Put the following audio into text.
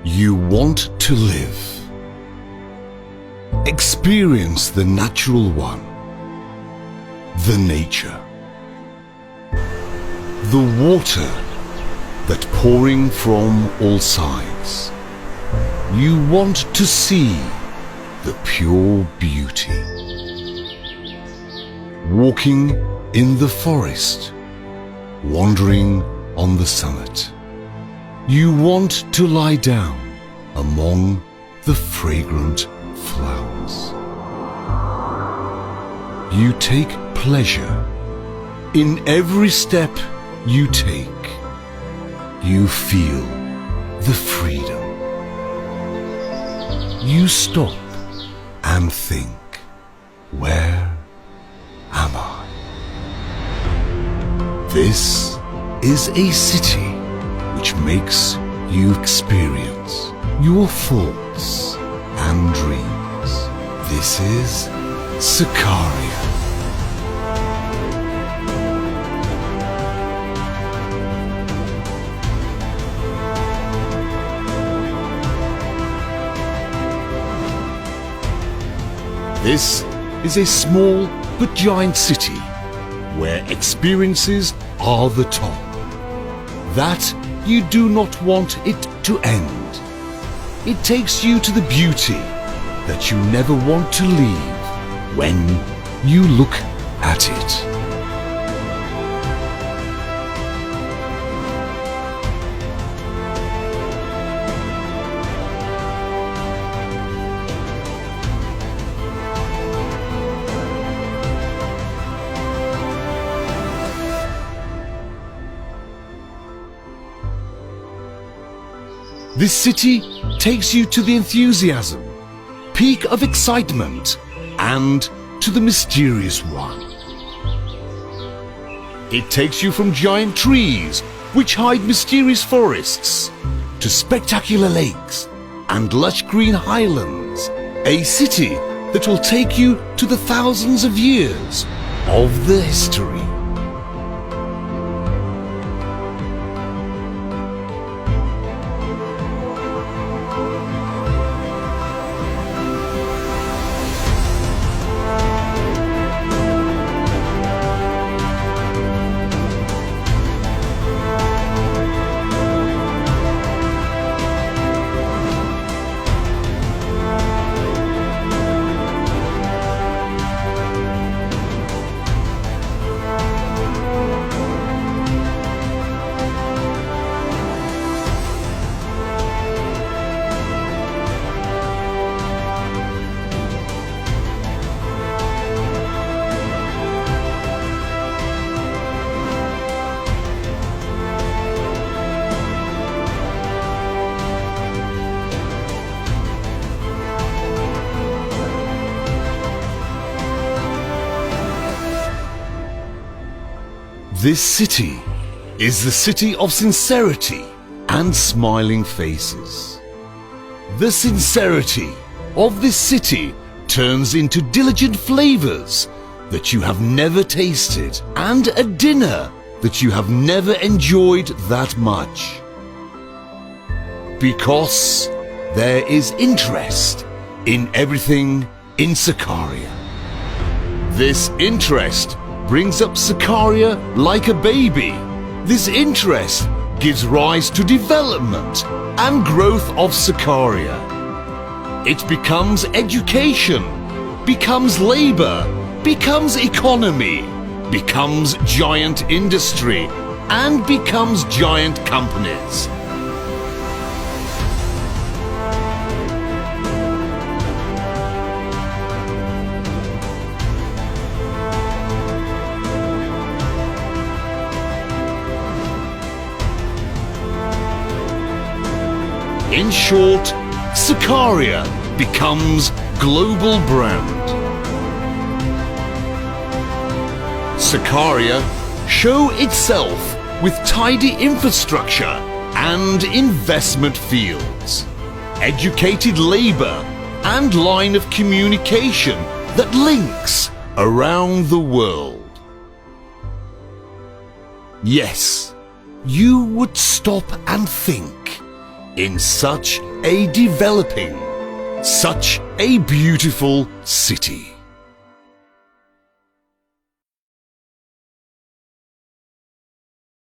You want to live. Experience the natural one, the nature. The water that pouring from all sides. You want to see the pure beauty. Walking in the forest, wandering on the summit. You want to lie down among the fragrant flowers. You take pleasure in every step you take. You feel the freedom. You stop and think, where am I? This is a city which makes you experience your thoughts and dreams. This is Sakaria. This is a small but giant city where experiences are the top. That you do not want it to end. It takes you to the beauty that you never want to leave when you look at it. This city takes you to the enthusiasm, peak of excitement, and to the mysterious one. It takes you from giant trees, which hide mysterious forests, to spectacular lakes and lush green highlands. A city that will take you to the thousands of years of the history. This city is the city of sincerity and smiling faces. The sincerity of this city turns into diligent flavors that you have never tasted and a dinner that you have never enjoyed that much. Because there is interest in everything in Sakaria. This interest brings up Sakaria like a baby. This interest gives rise to development and growth of Sakaria. It becomes education, becomes labor, becomes economy, becomes giant industry, and becomes giant companies. In short, Sakaria becomes global brand. Sakaria show itself with tidy infrastructure and investment fields, educated labor and line of communication that links around the world. Yes, you would stop and think, in such a developing, such a beautiful city.